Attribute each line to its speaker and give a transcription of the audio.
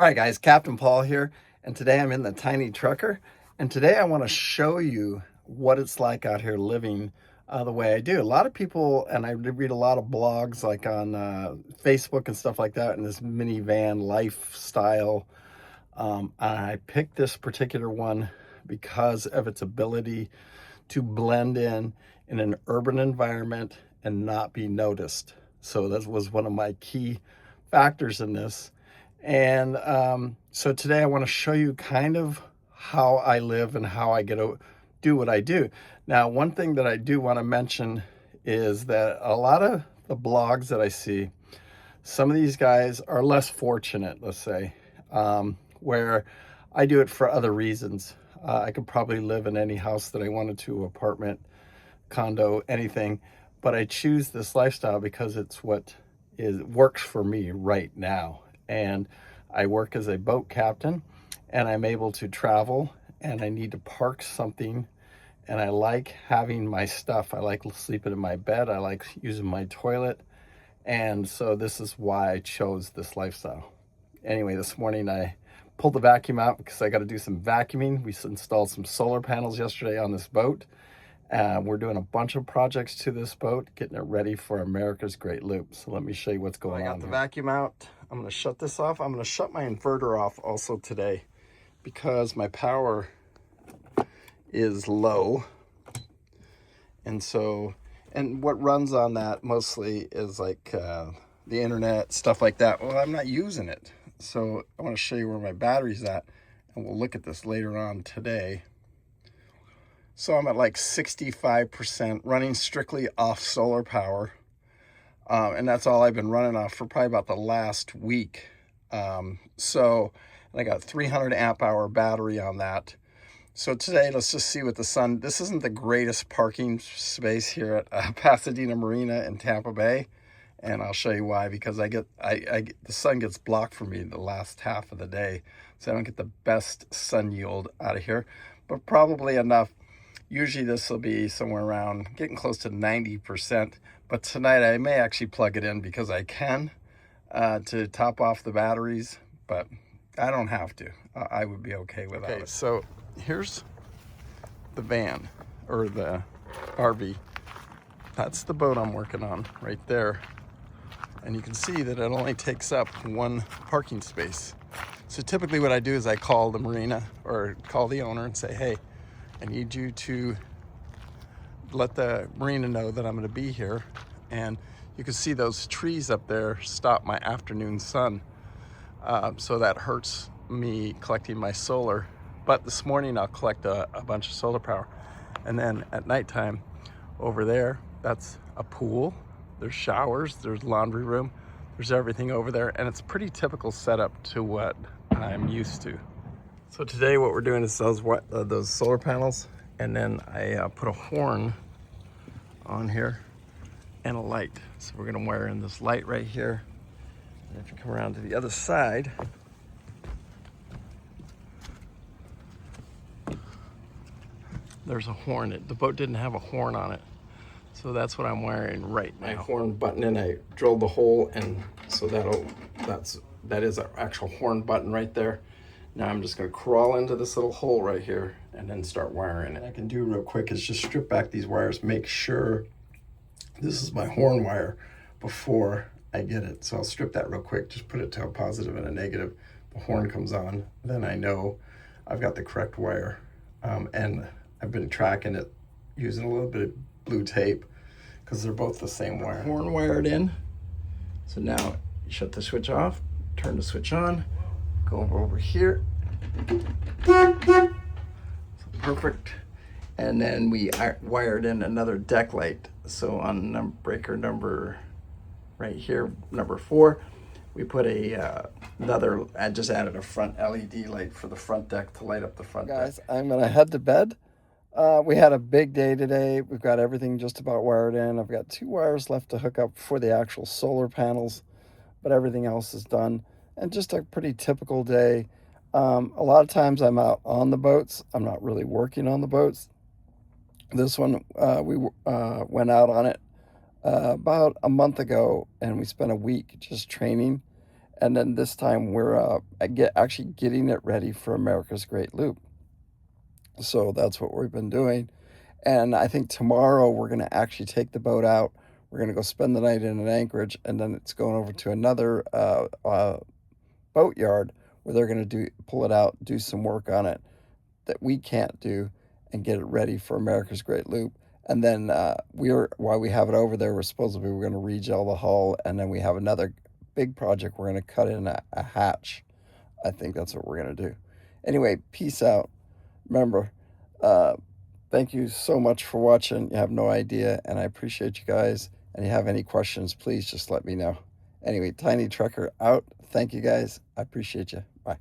Speaker 1: All right, guys, Captain Paul here, and today I'm in the tiny trucker, and today I want to show you what it's like out here living the way I do. A lot of people, and I read a lot of blogs like on Facebook and stuff like that, in this minivan lifestyle. I picked this particular one because of its ability to blend in an urban environment and not be noticed. So that was one of my key factors in this. And so today I want to show you kind of how I live and how I get to do what I do. Now, one thing that I do want to mention is that a lot of the blogs that I see, some of these guys are less fortunate, let's say, where I do it for other reasons. I could probably live in any house that I wanted to, apartment, condo, anything, but I choose this lifestyle because it's what works for me right now. And I work as a boat captain, and I'm able to travel, and I need to park something, and I like having my stuff. I like sleeping in my bed. I like using my toilet. And so this is why I chose this lifestyle. Anyway, this morning I pulled the vacuum out because I got to do some vacuuming. We installed some solar panels yesterday on this boat. We're doing a bunch of projects to this boat, getting it ready for America's Great Loop. So let me show you what's going on. I got the vacuum out. I'm going to shut this off. I'm going to shut my inverter off also today because my power is low. And so, and what runs on that mostly is like the internet, stuff like that. Well, I'm not using it. So I want to show you where my battery's at, and we'll look at this later on today. So I'm at like 65% running strictly off solar power. And that's all I've been running off for probably about the last week. So I got 300 amp hour battery on that. So today, let's just see what the sun, this isn't the greatest parking space here at Pasadena Marina in Tampa Bay. And I'll show you why, because the sun gets blocked for me the last half of the day. So I don't get the best sun yield out of here, but probably enough. Usually this will be somewhere around getting close to 90%, but tonight I may actually plug it in because I can to top off the batteries, but I don't have to. I would be okay without it. So here's the van, or the RV. That's the boat I'm working on right there. And you can see that it only takes up one parking space. So typically what I do is I call the marina or call the owner and say, hey, I need you to let the marina know that I'm going to be here. And you can see those trees up there stop my afternoon sun. So that hurts me collecting my solar. But this morning I'll collect a bunch of solar power. And then at nighttime over there, that's a pool. There's showers, there's laundry room, there's everything over there. And it's pretty typical setup to what I'm used to. So today what we're doing is those solar panels, and then I put a horn on here and a light. So we're gonna wire in this light right here. And if you come around to the other side, there's a horn. The boat didn't have a horn on it. So that's what I'm wiring right now. My horn button, and I drilled the hole, and so that is our actual horn button right there. Now I'm just gonna crawl into this little hole right here and then start wiring it. What I can do real quick is just strip back these wires, make sure this is my horn wire before I get it. So I'll strip that real quick, just put it to a positive and a negative. The horn comes on, then I know I've got the correct wire. And I've been tracking it using a little bit of blue tape because they're both the same wire. Horn wired in. So now you shut the switch off, turn the switch on, go over here. So perfect. And then we wired in another deck light. So on breaker number right here, number 4, we put I just added a front LED light for the front deck to light up the front deck. Guys, I'm gonna head to bed. We had a big day today. We've got everything just about wired in. I've got 2 wires left to hook up for the actual solar panels, but everything else is done. And just a pretty typical day. A lot of times I'm out on the boats. I'm not really working on the boats. This one, we went out on it about a month ago, and we spent a week just training. And then this time we're actually getting it ready for America's Great Loop. So that's what we've been doing. And I think tomorrow we're going to actually take the boat out. We're going to go spend the night in an anchorage, and then it's going over to another boat yard where they're going to pull it out, do some work on it that we can't do, and get it ready for America's Great Loop. And then while we have it over there, we're going to regel the hull, and then we have another big project. We're going to cut in a hatch. I think that's what we're going to do. Anyway, peace out. Remember, uh, thank you so much for watching. You have no idea, and I appreciate you guys. And if you have any questions, please just let me know. Anyway, Tiny Trucker out. Thank you guys. I appreciate you. Bye.